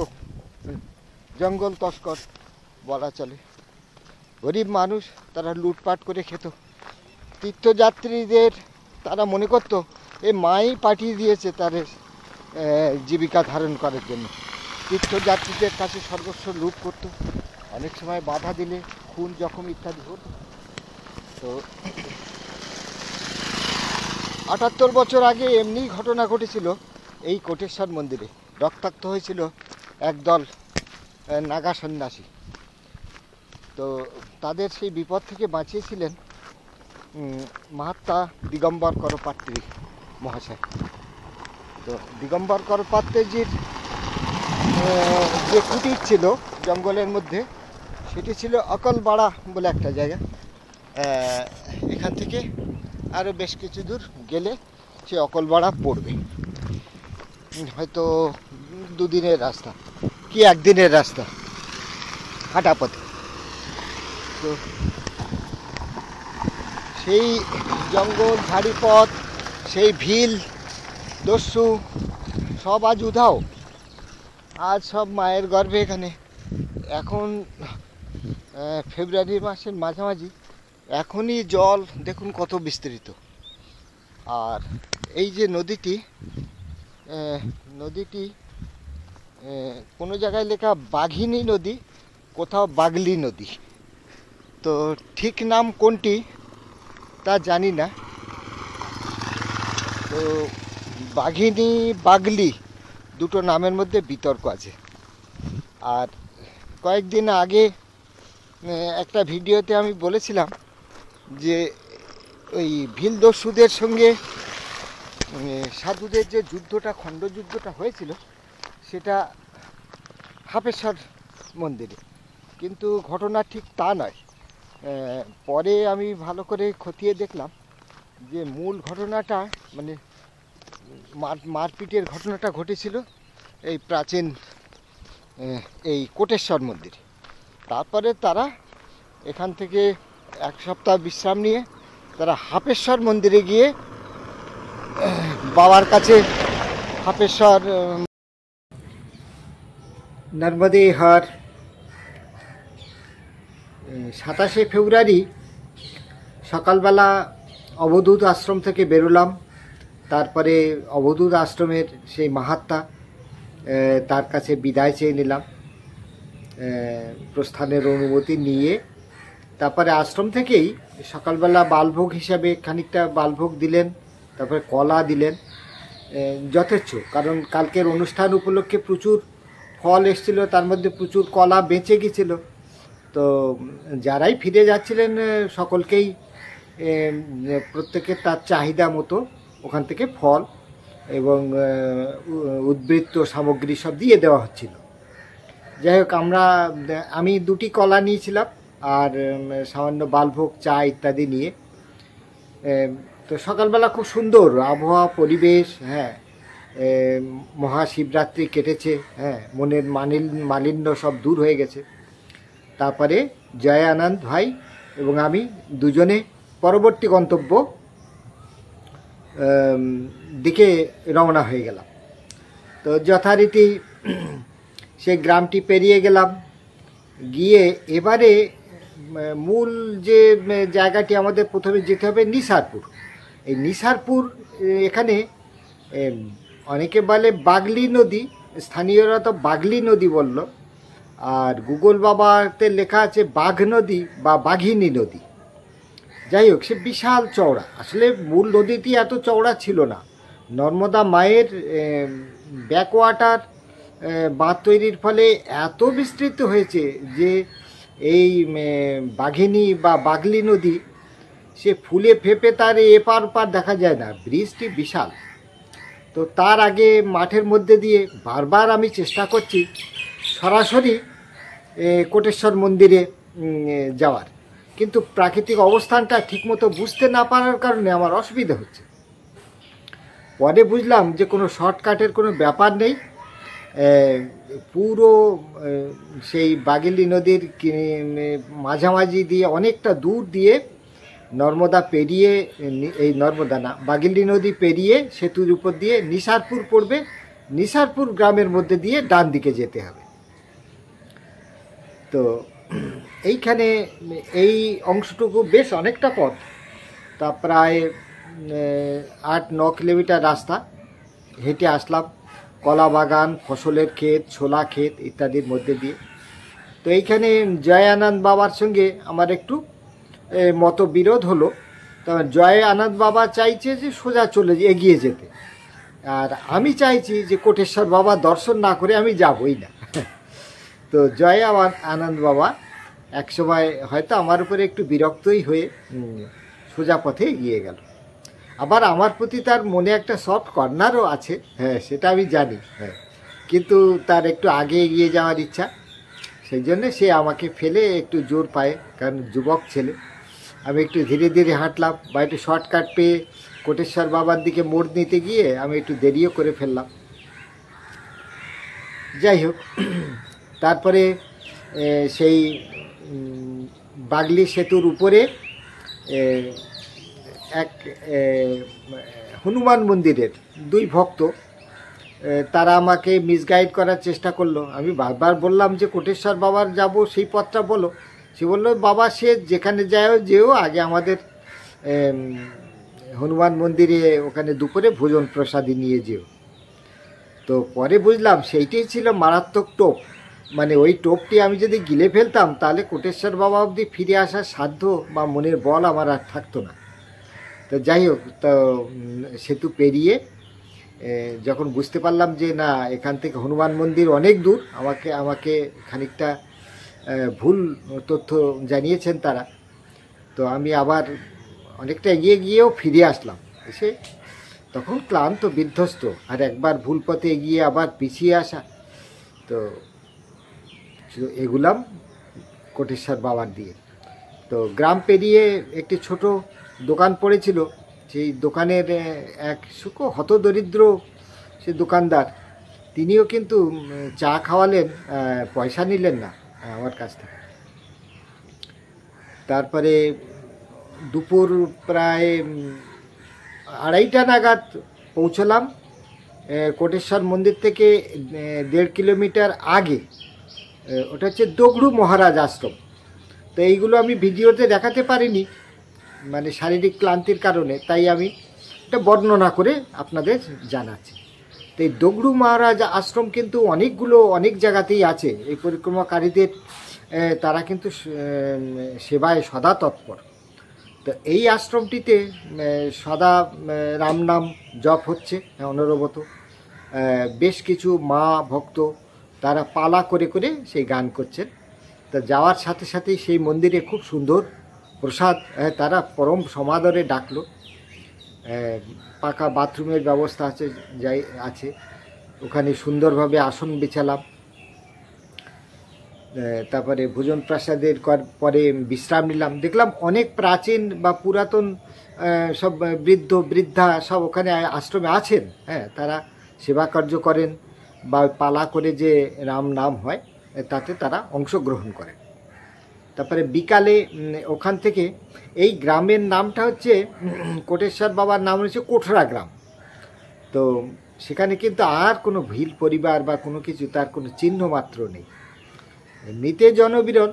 B: জঙ্গল তস্কর বলা চলে। গরিব মানুষ, তারা লুটপাট করে খেত। তীর্থযাত্রীদের তারা মনে করতো এ মাই পাঠিয়ে দিয়েছে তাদের জীবিকা ধারণ করার জন্য। তীর্থযাত্রীদের কাছে সর্বস্ব লুট করতো, অনেক সময় বাধা দিলে খুন জখম ইত্যাদি হতো। তো ৭৮ বছর আগে এমনি ঘটনা ঘটেছিল এই কোটেশ্বর মন্দিরে। রক্তাক্ত হয়েছিল একদল নাগা সন্ন্যাসী। তো তাদের সেই বিপদ থেকে বাঁচিয়েছিলেন মহাত্মা দিগম্বর করপাত্রী মহাশয়। তো দিগম্বর করপাত্রীজির যে কুটির ছিল জঙ্গলের মধ্যে, সেটি ছিল অকলবাড়া বলে একটা জায়গা। এখান থেকে আরও বেশ কিছু দূর গেলে সে অকলবাড়া পড়বে, হয়তো 2 দিনের রাস্তা কি 1 দিনের রাস্তা হাঁটা পথে। তো সেই জঙ্গল, ঝাড়ি পথ, সেই ভিল দস্যু সব আজ উধাও। আজ সব মায়ের গর্ভে এখানে। এখন ফেব্রুয়ারি মাসের মাঝামাঝি, এখনই জল দেখুন কত বিস্তৃত। আর এই যে নদীটি কোনো জায়গায় লেখা বাঘিনী নদী, কোথাও বাগলি নদী। তো ঠিক নাম কোনটি তা জানি না। তো বাঘিনী বাগলি দুটো নামের মধ্যে বিতর্ক আছে। আর কয়েকদিন আগে একটা ভিডিওতে আমি বলেছিলাম যে ওই ভিলদস্যুদের সঙ্গে সাধুদের যে যুদ্ধটা, খণ্ডযুদ্ধটা হয়েছিল, সেটা হাপেশ্বর মন্দিরে। কিন্তু ঘটনা ঠিক তা নয়। পরে আমি ভালো করে খতিয়ে দেখলাম যে মূল ঘটনাটা, মানে মারপিটের ঘটনাটা ঘটেছিল এই প্রাচীন এই কোটেশ্বর মন্দিরে। তারপরে তারা এখান থেকে 1 সপ্তাহ বিশ্রাম নিয়ে তারা হাপেশ্বর মন্দিরে গিয়ে বাবার কাছে হাপেশ্বর নর্মদে হার 27শে ফেব্রুয়ারি সকালবেলা অবধূত আশ্রম থেকে বেরোলাম। তারপরে অবধূত আশ্রমের সেই মাহাত্মা, তার কাছে বিদায় চেয়ে নিলাম, প্রস্থানের অনুমতি নিয়ে। তারপরে আশ্রম থেকেই সকালবেলা বালভোগ হিসাবে খানিকটা বালভোগ দিলেন, তারপরে কলা দিলেন, যথেচ্ছ। কারণ কালকের অনুষ্ঠান উপলক্ষে প্রচুর ফল এসেছিল, তার মধ্যে প্রচুর কলা বেঁচে গিয়েছিল। তো যারাই ফিরে যাচ্ছিলেন সকলকেই প্রত্যেকের তার চাহিদা মতো ওখান থেকে ফল এবং উদ্বৃত্ত সামগ্রী সব দিয়ে দেওয়া হচ্ছিল। যাই হোক, আমি 2টি কলা নিয়েছিলাম আর সামান্য বালভোগ, চা ইত্যাদি নিয়ে। তো সকালবেলা খুব সুন্দর আবহাওয়া, পরিবেশ। হ্যাঁ, মহাশিবরাত্রি কেটেছে। হ্যাঁ, মনের মালিন্য সব দূর হয়ে গেছে। তারপরে জয় আনন্দ ভাই এবং আমি দুজনে পরবর্তী গন্তব্য দিকে রওনা হয়ে গেলাম। তো যথারীতি সেই গ্রামটি পেরিয়ে গেলাম, গিয়ে এবারে মূল যে জায়গাটি আমাদের প্রথমে যেতে হবে নিসারপুর। এই নিসারপুর এখানে অনেকে বলে বাগলি নদী, স্থানীয়রা তো বাগলি নদী বলল, আর গুগল বাবাতে লেখা আছে বাঘ নদী বা বাঘিনী নদী। যাই হোক, সে বিশাল চওড়া। আসলে মূল নদীটি এত চওড়া ছিল না। নর্মদা মায়ের ব্যাকওয়াটার বাঁধ তৈরির ফলে এত বিস্তৃত হয়েছে যে এই বাঘিনী বা বাগলি নদী সে ফুলে ফেপে তার এপার ওপার দেখা যায় না, ব্রিজটি বিশাল। তো তার আগে মাঠের মধ্যে দিয়ে বারবার আমি চেষ্টা করছি সরাসরি কোটেশ্বর মন্দিরে যাওয়ার, কিন্তু প্রাকৃতিক অবস্থানটা ঠিকমতো বুঝতে না পারার কারণে আমার অসুবিধা হচ্ছে। পরে বুঝলাম যে কোনো শর্টকাটের কোনো ব্যাপার নেই। পুরো সেই বাগলি নদীর মাঝামাঝি দিয়ে অনেকটা দূর দিয়ে নর্মদা পেরিয়ে, এই নর্মদা না, বাগলি নদী পেরিয়ে সেতুর উপর দিয়ে নিসারপুর পড়বে। নিসারপুর গ্রামের মধ্যে দিয়ে ডান দিকে যেতে হবে। তো এইখানে এই অংশটুকু বেশ অনেকটা পথ, তা প্রায় 8-9 কিলোমিটার রাস্তা হেঁটে আসলাম, কলা বাগান, ফসলের ক্ষেত, ছোলা ক্ষেত ইত্যাদির মধ্যে দিয়ে। তো এইখানে জয় আনন্দ বাবার সঙ্গে আমার একটু মতবিরোধ হলো। তবে জয় আনন্দ বাবা চাইছে যে সোজা এগিয়ে যেতে, আর আমি চাইছি যে কোটেশ্বর বাবা দর্শন না করে আমি যাবই না। তো জয় আনন্দ বাবা একসময় হয়তো আমার উপরে একটু বিরক্তই হয়ে সোজা পথে এগিয়ে গেল। আবার আমার প্রতি তার মনে একটা সফট কর্নারও আছে, হ্যাঁ সেটা আমি জানি, হ্যাঁ, কিন্তু তার একটু আগে এগিয়ে যাওয়ার ইচ্ছা, সেই জন্যে সে আমাকে ফেলে একটু জোর পায়, কারণ যুবক ছেলে। আমি একটু ধীরে ধীরে হাঁটলাম, বা একটু শর্টকাট পেয়ে কোটেশ্বর বাবার দিকে মোড় নিতে গিয়ে আমি একটু দেরিও করে ফেললাম। যাই হোক, তারপরে সেই বাগলি সেতুর উপরে এক হনুমান মন্দিরের 2 ভক্ত, তারা আমাকে মিসগাইড করার চেষ্টা করলো। আমি বারবার বললাম যে কোটেশ্বর বাবার যাব, সেই পথটা বলো। সে বললো, বাবা সে যেখানে যেও আগে আমাদের হনুমান মন্দিরে ওখানে দুপুরে ভোজন প্রসাদী নিয়ে যেও। তো পরে বুঝলাম সেইটাই ছিল মারাত্মক টোপ। মানে ওই টোপটি আমি যদি গিলে ফেলতাম তাহলে কোটেশ্বর বাবা অবধি ফিরে আসার সাধ্য বা মনের বল আমার আর থাকতো না। তো যাই হোক, তো সেতু পেরিয়ে যখন বুঝতে পারলাম যে না, এখান থেকে হনুমান মন্দির অনেক দূর, আমাকে খানিকটা ভুল তথ্য জানিয়েছেন তারা। তো আমি আবার অনেকটা এগিয়ে গিয়েও ফিরে আসলাম। এসে তখন ক্লান্ত বিধ্বস্ত, আর একবার ভুল পথে এগিয়ে আবার পিছিয়ে আসা। তো এগুলাম কোটেশ্বর বাবার দিয়ে। তো গ্রাম পেরিয়ে একটি ছোট দোকান পড়েছিল, সেই দোকানের এক হতদরিদ্র সে দোকানদার, তিনিও কিন্তু চা খাওয়ালেন, পয়সা নিলেন না আমার কাছ থেকে। তারপরে দুপুর প্রায় 2:30টা নাগাদ পৌঁছলাম কোটেশ্বর মন্দির থেকে 1.5 কিলোমিটার আগে। ওটা হচ্ছে দগড়ু মহারাজ আশ্রম। তো এইগুলো আমি ভিডিওতে দেখাতে পারিনি, মানে শারীরিক ক্লান্তির কারণে, তাই আমি এটা বর্ণনা করে আপনাদের জানাচ্ছি। তো এই দগড়ু মহারাজ আশ্রম কিন্তু অনেক জায়গাতেই আছে। এই পরিক্রমাকারীদের তারা কিন্তু সেবায় সদা তৎপর। তো এই আশ্রমটিতে সদা রাম নাম জপ হচ্ছে অনবরত। বেশ কিছু মা ভক্ত তারা পালা করে করে সেই গান করছেন। তা যাওয়ার সাথে সাথেই সেই মন্দিরে খুব সুন্দর প্রসাদ তারা পরম সমাদরে ডাকলো। পাকা বাথরুমের ব্যবস্থা আছে ওখানে, সুন্দরভাবে আসন বিছালাম। তারপরে ভোজন প্রসাদের পরে বিশ্রাম নিলাম। দেখলাম অনেক প্রাচীন বা পুরাতন সব বৃদ্ধা সব ওখানে আশ্রমে আছেন, হ্যাঁ, তারা সেবা কার্য করেন বা পালা করে যে রাম নাম হয় তাতে তারা অংশগ্রহণ করেন। তারপরে বিকালে ওখান থেকে এই গ্রামের নামটা হচ্ছে কোটেশ্বর বাবার নাম হচ্ছে কোঠরা গ্রাম। তো সেখানে কিন্তু আর কোনো ভিল পরিবার বা কোনো কিছু, তার কোনো চিহ্ন মাত্র নেই, এমনিতে জনবিরল।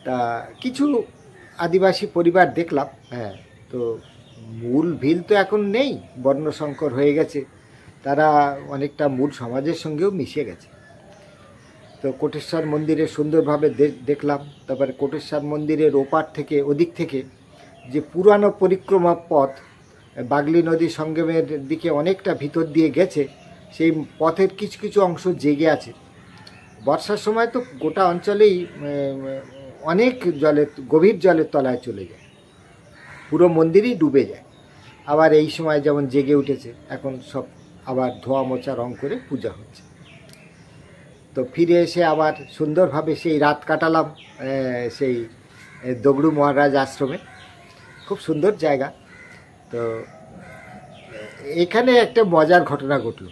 B: তা কিছু আদিবাসী পরিবার দেখলাম, হ্যাঁ। তো মূল ভিল তো এখন নেই, বর্ণসংকর হয়ে গেছে, তারা অনেকটা মূল সমাজের সঙ্গেও মিশে গেছে। তো কোটেশ্বর মন্দিরে সুন্দরভাবে দেখলাম। তারপরে কোটেশ্বর মন্দিরের ওপার থেকে, ওদিক থেকে যে পুরানো পরিক্রমা পথ বাগলি নদী সঙ্গমের দিকে অনেকটা ভিতর দিয়ে গেছে, সেই পথের কিছু কিছু অংশ জেগে আছে। বর্ষার সময় তো গোটা অঞ্চলেই অনেক জলের, গভীর জলের তলায় চলে যায়, পুরো মন্দিরই ডুবে যায়। আবার এই সময় যেমন জেগে উঠেছে, এখন সব আবার ধোয়া মোছা রং করে পূজা হচ্ছে। তো ফিরে এসে আবার সুন্দরভাবে সেই রাত কাটালাম সেই দগড়ু মহারাজ আশ্রমে, খুব সুন্দর জায়গা। তো এখানে একটা মজার ঘটনা ঘটল।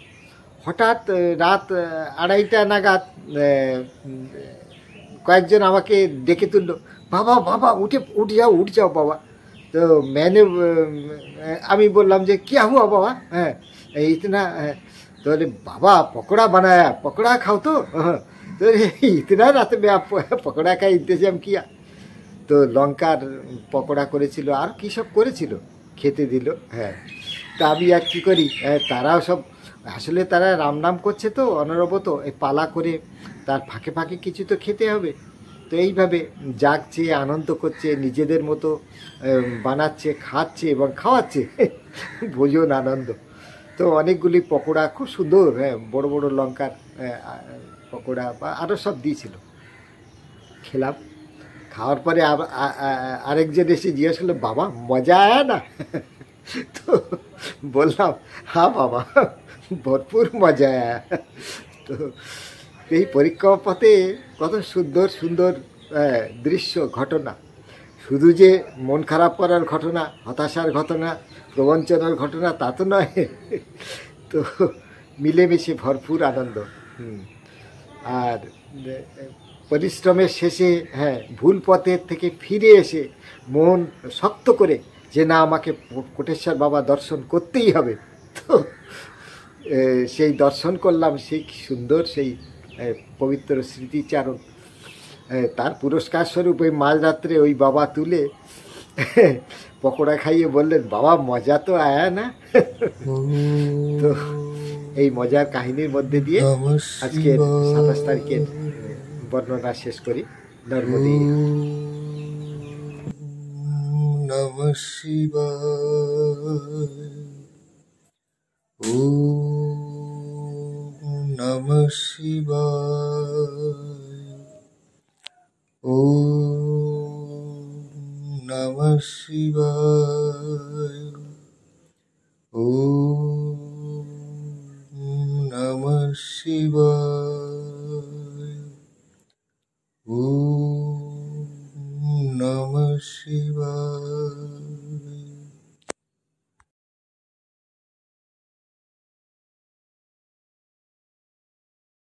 B: হঠাৎ রাত 2:30 নাগাদ কয়েকজন আমাকে ডেকে তুললো, বাবা বাবা উঠ যাও বাবা। তো मैंने আমি বললাম যে क्या हुआ बाबा, হ্যাঁ इतना, तो बोले बाबा पकौड़ा बनाया, पकौड़ा खाओ तो इतना रात में आप पकौड़ा का इंतजाम किया। তো লঙ্কার পকোড়া করেছিল, আর কী সব করেছিল, খেতে দিল। হ্যাঁ, তা আমি আর কী করি, তারাও সব আসলে তারা রাম নাম করছে তো অনবরত, এই পালা করে তার ফাঁকে ফাঁকে কিছু তো খেতে হবে। তো এইভাবে জাগছে, আনন্দ করছে, নিজেদের মতো বানাচ্ছে, খাচ্ছে এবং খাওয়াচ্ছে, ভোজন আনন্দ। তো অনেকগুলি পকোড়া, খুব সুন্দর, হ্যাঁ, বড় বড় লঙ্কার পকোড়া বা আরও সব দিয়েছিল। খেলাম, খাওয়ার পরে আরেকজন এসে জিজ্ঞেস করলো, বাবা মজা আয়া না? তো বললাম হ্যাঁ বাবা, ভরপুর মজা আয়া। তো এই পরিক্রমা পথে কত সুন্দর সুন্দর দৃশ্য, ঘটনা, শুধু যে মন খারাপ করার ঘটনা, হতাশার ঘটনা, প্রবঞ্চনার ঘটনা তা তো নয়। তো মিলেমিশে ভরপুর আনন্দ। আর পরিশ্রমের শেষে, হ্যাঁ, ভুল পথের থেকে ফিরে এসে মন শক্ত করে যে না, আমাকে কোটেশ্বর বাবা দর্শন করতেই হবে। তো সেই দর্শন করলাম, সেই সুন্দর সেই পবিত্র স্মৃতিচারণ। তার পুরস্কার স্বরূপ ওই মাঝরাত্রে ওই বাবা তুলে পকোড়া খাইয়ে বললেন, বাবা মজা তো আয়া না? তো এই মজার কাহিনীর মধ্যে দিয়ে আজকের 27 তারিখের বর্ণনা শেষ করি। নর্মদে
A: নমঃ শিবায়, ওম নমঃ শিবায়, ওম নমঃ শিবায়, ওম নমঃ শিবায়।